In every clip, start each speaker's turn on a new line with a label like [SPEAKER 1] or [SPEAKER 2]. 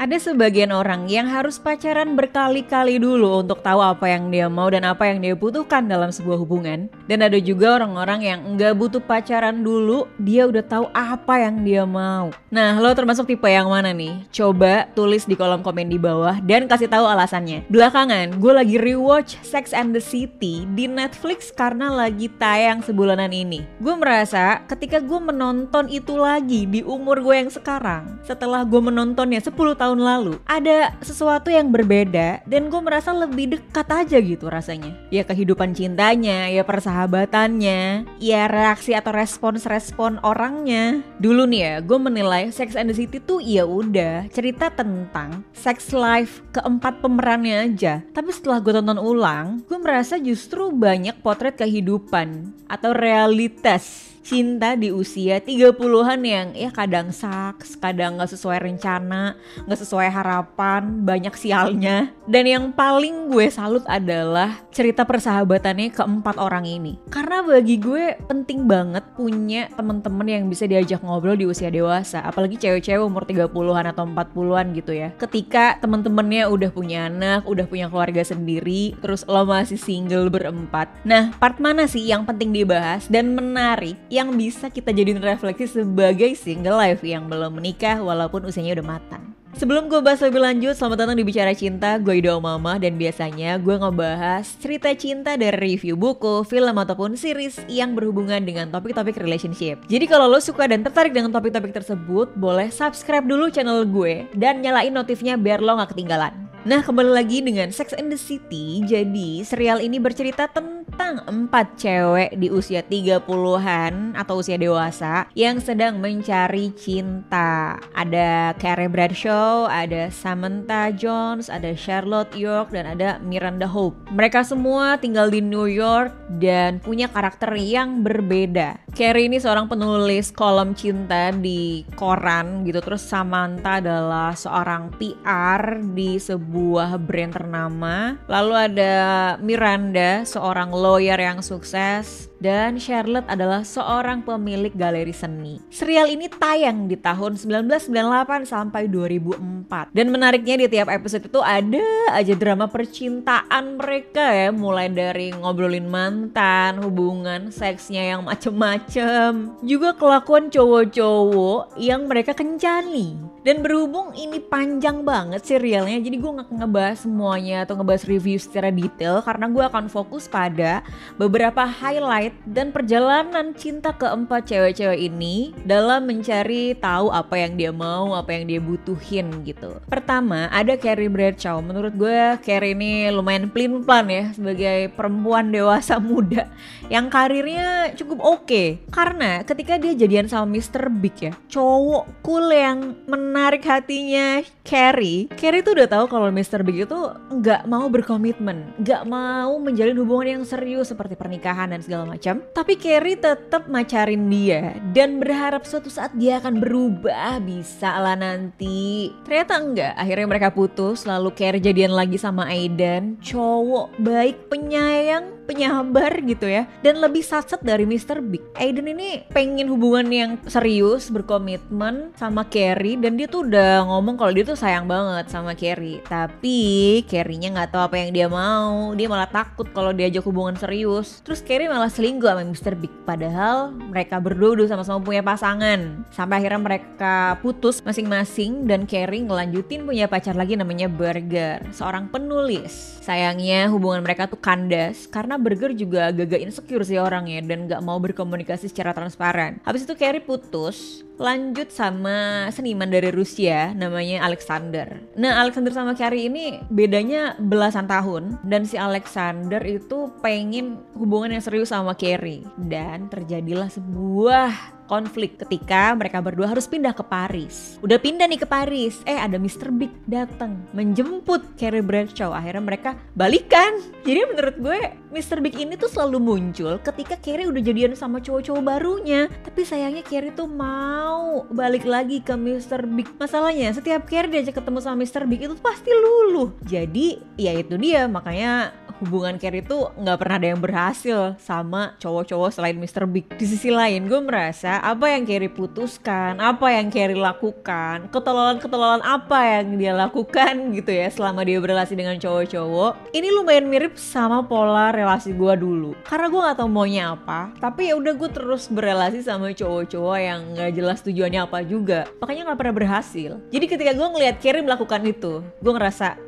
[SPEAKER 1] Ada sebagian orang yang harus pacaran berkali-kali dulu untuk tahu apa yang dia mau dan apa yang dia butuhkan dalam sebuah hubungan. Dan ada juga orang-orang yang nggak butuh pacaran dulu, dia udah tahu apa yang dia mau. Nah, lo termasuk tipe yang mana nih? Coba tulis di kolom komen di bawah dan kasih tahu alasannya. Belakangan, gue lagi rewatch Sex and the City di Netflix karena lagi tayang sebulanan ini. Gue merasa ketika gue menonton itu lagi di umur gue yang sekarang, setelah gue menontonnya 10 tahun lalu, ada sesuatu yang berbeda dan gue merasa lebih dekat aja gitu rasanya. Ya kehidupan cintanya, ya persahabatannya, ya reaksi atau respons-respon orangnya. Dulu nih ya, gue menilai Sex and the City tuh ya udah cerita tentang sex life keempat pemerannya aja. Tapi setelah gue tonton ulang, gue merasa justru banyak potret kehidupan atau realitas cinta di usia 30-an yang ya kadang saks, kadang gak sesuai rencana, gak sesuai harapan, banyak sialnya. Dan yang paling gue salut adalah cerita persahabatannya keempat orang ini. Karena bagi gue penting banget punya teman-teman yang bisa diajak ngobrol di usia dewasa, apalagi cewek-cewek umur 30-an atau 40-an gitu ya. Ketika teman-temannya udah punya anak, udah punya keluarga sendiri, terus lo masih single berempat. Nah, part mana sih yang penting dibahas dan menarik yang bisa kita jadiin refleksi sebagai single life yang belum menikah walaupun usianya udah matang. Sebelum gue bahas lebih lanjut, selamat datang di Bicara Cinta, gue Ida Mama dan biasanya gue ngebahas cerita cinta dari review buku, film ataupun series yang berhubungan dengan topik-topik relationship. Jadi kalau lo suka dan tertarik dengan topik-topik tersebut, boleh subscribe dulu channel gue dan nyalain notifnya biar lo gak ketinggalan. Nah, kembali lagi dengan Sex and the City. Jadi serial ini bercerita tentang 4 cewek di usia 30-an atau usia dewasa yang sedang mencari cinta. Ada Carrie Bradshaw, ada Samantha Jones, ada Charlotte York, dan ada Miranda Hope. Mereka semua tinggal di New York dan punya karakter yang berbeda. Carrie ini seorang penulis kolom cinta di koran gitu. Terus Samantha adalah seorang PR di sebuah brand ternama. Lalu ada Miranda, seorang lawyer yang sukses. Dan Charlotte adalah seorang pemilik galeri seni. Serial ini tayang di tahun 1998 sampai 2004. Dan menariknya di tiap episode itu ada aja drama percintaan mereka ya. Mulai dari ngobrolin mantan, hubungan seksnya yang macem-macem, juga kelakuan cowok-cowok yang mereka kencani. Dan berhubung ini panjang banget serialnya, jadi gue gak ngebahas semuanya atau ngebahas review secara detail, karena gue akan fokus pada beberapa highlight dan perjalanan cinta keempat cewek-cewek ini dalam mencari tahu apa yang dia mau, apa yang dia butuhin gitu. Pertama ada Carrie Bradshaw. Menurut gue Carrie ini lumayan pelin-pelan ya sebagai perempuan dewasa muda yang karirnya cukup oke. Karena ketika dia jadian sama Mr. Big ya, cowok cool yang menarik hatinya Carrie tuh udah tahu kalau Mr. Big itu nggak mau berkomitmen, nggak mau menjalin hubungan yang serius seperti pernikahan dan segala macam. Tapi Carrie tetap macarin dia dan berharap suatu saat dia akan berubah, bisa lah nanti. Ternyata enggak, akhirnya mereka putus. Lalu Carrie jadian lagi sama Aidan, cowok baik, penyayang, penyabar gitu ya, dan lebih satset dari Mr. Big. Aidan ini pengen hubungan yang serius, berkomitmen sama Carrie, dan dia tuh udah ngomong kalau dia tuh sayang banget sama Carrie. Tapi Carrie-nya nggak tahu apa yang dia mau. Dia malah takut kalau diajak hubungan serius. Terus Carrie malah selingkuh sama Mr. Big. Padahal mereka berdua udah sama-sama punya pasangan. Sampai akhirnya mereka putus masing-masing dan Carrie ngelanjutin punya pacar lagi namanya Burger, seorang penulis. Sayangnya hubungan mereka tuh kandas karena Burger juga agak-agak insecure sih orangnya dan gak mau berkomunikasi secara transparan. Habis itu Carrie putus, lanjut sama seniman dari Rusia namanya Alexander. Nah, Alexander sama Carrie ini bedanya belasan tahun dan si Alexander itu pengen hubungan yang serius sama Carrie, dan terjadilah sebuah konflik ketika mereka berdua harus pindah ke Paris. Udah pindah nih ke Paris, ada Mr. Big datang menjemput Carrie Bradshaw. Akhirnya mereka balikan. Jadi menurut gue Mr. Big ini tuh selalu muncul ketika Carrie udah jadian sama cowok-cowok barunya. Tapi sayangnya Carrie tuh mau balik lagi ke Mr. Big. Masalahnya setiap Carrie diajak ketemu sama Mr. Big itu pasti luluh. Jadi ya itu dia, makanya hubungan Carrie tuh nggak pernah ada yang berhasil sama cowok-cowok selain Mr. Big. Di sisi lain gue merasa apa yang Carrie putuskan, apa yang Carrie lakukan, ketololan apa yang dia lakukan gitu ya selama dia berrelasi dengan cowok-cowok, ini lumayan mirip sama pola relasi gue dulu. Karena gue nggak tahu maunya apa, tapi ya udah gue terus berrelasi sama cowok-cowok yang nggak jelas tujuannya apa juga, makanya nggak pernah berhasil. Jadi ketika gue ngelihat Carrie melakukan itu, gue ngerasa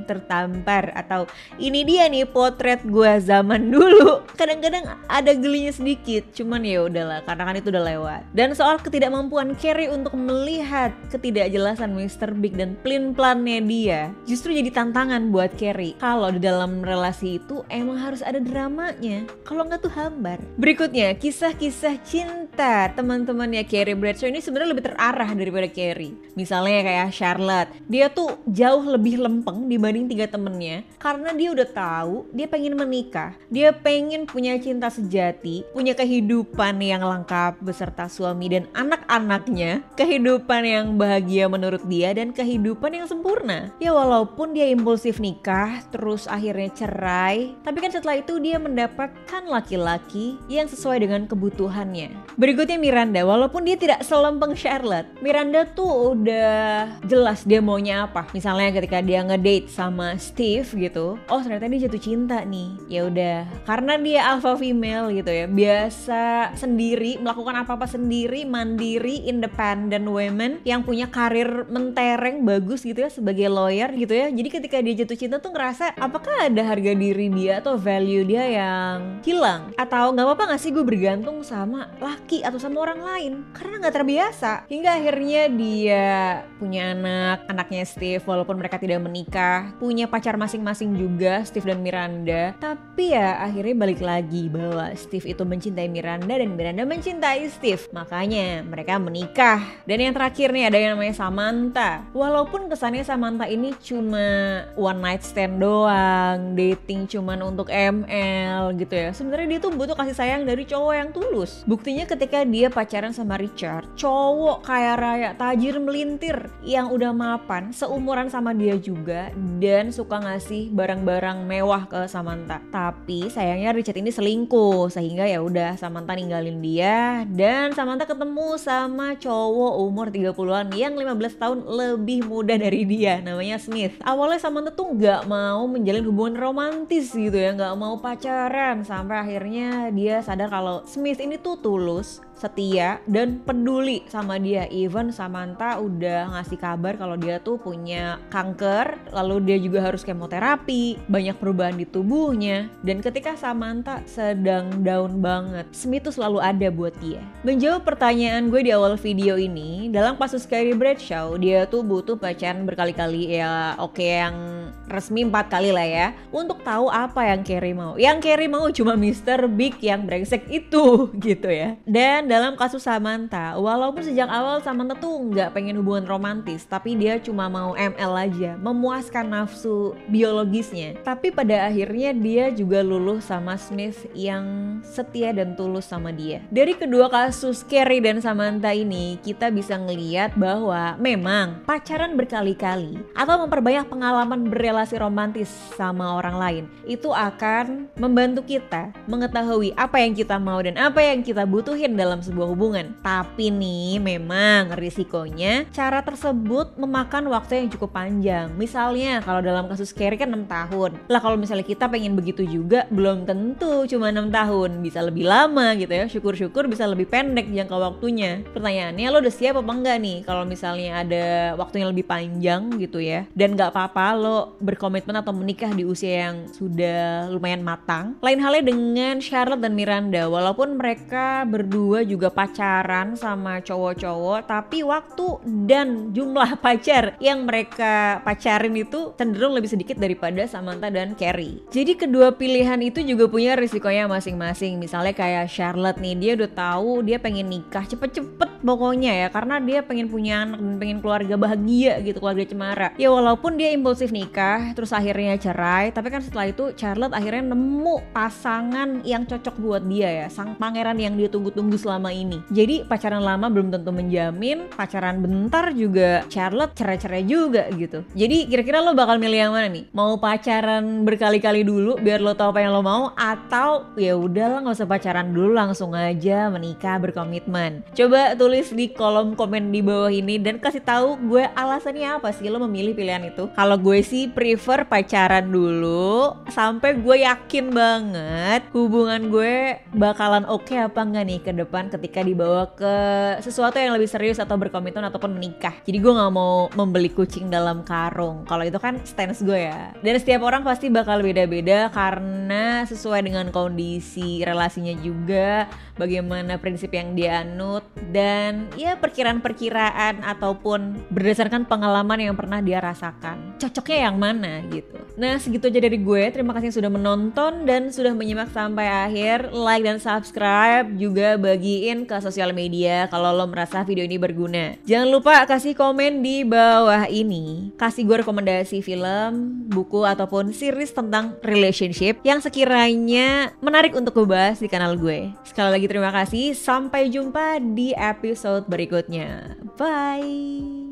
[SPEAKER 1] tertampar, atau ini dia nih potret gue zaman dulu. Kadang-kadang ada gelinya sedikit, cuman ya udahlah karena kan itu udah lewat. Dan soal ketidakmampuan Carrie untuk melihat ketidakjelasan Mr. Big dan plan-plannya dia, justru jadi tantangan buat Carrie. Kalau di dalam relasi itu emang harus ada dramanya, kalau nggak tuh hambar. Berikutnya, kisah-kisah cinta teman-temannya Carrie Bradshaw ini sebenarnya lebih terarah daripada Carrie. Misalnya kayak Charlotte, dia tuh jauh lebih lempeng dibanding 3 temennya karena dia udah tahu dia pengen menikah, dia pengen punya cinta sejati, punya kehidupan yang lengkap beserta suami dan anak-anaknya, kehidupan yang bahagia menurut dia dan kehidupan yang sempurna. Ya walaupun dia impulsif nikah terus akhirnya cerai, tapi kan setelah itu dia mendapatkan laki-laki yang sesuai dengan kebutuhannya. Berikutnya Miranda, walaupun dia tidak selempeng Charlotte, Miranda tuh udah jelas dia maunya apa. Misalnya ketika dia ngedate sama Steve gitu, oh ternyata dia jatuh cinta nih. Ya udah, karena dia alpha female gitu ya, biasa sendiri, melakukan apa-apa sendiri, mandiri, independent women yang punya karir mentereng bagus gitu ya sebagai lawyer gitu ya. Jadi ketika dia jatuh cinta tuh ngerasa apakah ada harga diri dia atau value dia yang hilang, atau nggak apa-apa nggak sih gue bergantung sama laki atau sama orang lain karena nggak terbiasa. Hingga akhirnya dia punya anaknya Steve, walaupun mereka tidak menikah, punya pacar masing-masing juga, Steve dan Miranda. Tapi ya akhirnya balik lagi bahwa Steve itu mencintai Miranda dan Miranda mencintai Steve, makanya mereka menikah. Dan yang terakhir nih ada yang namanya Samantha. Walaupun kesannya Samantha ini cuma one night stand doang, dating cuman untuk ML gitu ya, sebenarnya dia tuh butuh kasih sayang dari cowok yang tulus. Buktinya ketika dia pacaran sama Richard, cowok kaya raya, tajir melintir yang udah mapan, seumuran sama dia juga dan suka ngasih barang-barang mewah ke Samantha. Tapi sayangnya Richard ini selingkuh, sehingga ya udah Samantha ninggalin dia dan Samantha ketemu sama cowok umur 30-an yang 15 tahun lebih muda dari dia, namanya Smith. Awalnya Samantha tuh nggak mau menjalin hubungan romantis gitu ya, nggak mau pacaran, sampai akhirnya dia sadar kalau Smith ini tuh tulus, setia, dan peduli sama dia. Even Samantha udah ngasih kabar kalau dia tuh punya kanker, lalu dia juga harus kemoterapi, banyak perubahan di tubuhnya. Dan ketika Samantha sedang down banget, Smith tuh selalu ada buat dia. Menjawab pertanyaan gue di awal video ini, dalam kasus Carrie Bradshaw, dia tuh butuh pacaran berkali-kali, ya oke yang resmi 4 kali lah ya, untuk tahu apa yang Carrie mau. Yang Carrie mau cuma Mr. Big yang brengsek itu gitu ya. Dan dalam kasus Samantha, walaupun sejak awal Samantha tuh nggak pengen hubungan romantis, tapi dia cuma mau ML aja, memuaskan nafsu biologisnya. Tapi pada akhirnya dia juga luluh sama Smith yang setia dan tulus sama dia. Dari kedua kasus Carrie dan Samantha ini, kita bisa ngeliat bahwa memang pacaran berkali-kali atau memperbanyak pengalaman berrelasi romantis sama orang lain itu akan membantu kita mengetahui apa yang kita mau dan apa yang kita butuhin dalam sebuah hubungan. Tapi nih memang risikonya cara tersebut memakan waktu yang cukup panjang. Misalnya kalau dalam kasus Carrie kan 6 tahun. Lah kalau misalnya kita pengen begitu juga, belum tentu cuma 6 tahun, bisa lebih lama gitu ya. Syukur-syukur bisa lebih pendek jangka waktunya. Pertanyaannya, lo udah siap apa enggak nih kalau misalnya ada waktu yang lebih panjang gitu ya. Dan gak apa-apa lo berkomitmen atau menikah di usia yang sudah lumayan matang. Lain halnya dengan Charlotte dan Miranda, walaupun mereka berdua juga pacaran sama cowok-cowok, tapi waktu dan jumlah pacar yang mereka pacarin itu cenderung lebih sedikit daripada Samantha dan Carrie. Jadi kedua pilihan itu juga punya risikonya masing-masing. Misalnya kayak Charlotte nih, dia udah tahu dia pengen nikah cepet-cepet pokoknya ya, karena dia pengen punya anak dan pengen keluarga bahagia gitu, keluarga cemara. Ya walaupun dia impulsif nikah terus akhirnya cerai, tapi kan setelah itu Charlotte akhirnya nemu pasangan yang cocok buat dia ya, sang pangeran yang dia tunggu-tunggu selama ini. Jadi pacaran lama belum tentu menjamin pacaran bentar juga Charlotte cerai-cerai juga gitu. Jadi kira-kira Kira-kira lo bakal milih yang mana nih? Mau pacaran berkali-kali dulu biar lo tahu apa yang lo mau, atau ya udahlah nggak usah pacaran dulu, langsung aja menikah berkomitmen? Coba tulis di kolom komen di bawah ini dan kasih tahu gue alasannya apa sih lo memilih pilihan itu. Kalau gue sih prefer pacaran dulu sampai gue yakin banget hubungan gue bakalan oke apa enggak nih ke depan ketika dibawa ke sesuatu yang lebih serius atau berkomitmen ataupun menikah. Jadi gue nggak mau membeli kucing dalam karung. Kalau itu kan stance gue ya. Dan setiap orang pasti bakal beda-beda karena sesuai dengan kondisi relasinya juga, bagaimana prinsip yang dia anut, dan ya perkiraan-perkiraan ataupun berdasarkan pengalaman yang pernah dia rasakan. Cocoknya yang mana gitu. Nah segitu aja dari gue. Terima kasih sudah menonton dan sudah menyimak sampai akhir. Like dan subscribe, juga bagiin ke sosial media kalau lo merasa video ini berguna. Jangan lupa kasih komen di bawah ini. Kasih gue rekomendasi film, buku, ataupun series tentang relationship yang sekiranya menarik untuk gue bahas di kanal gue. Sekali lagi terima kasih. Sampai jumpa di episode berikutnya. Bye.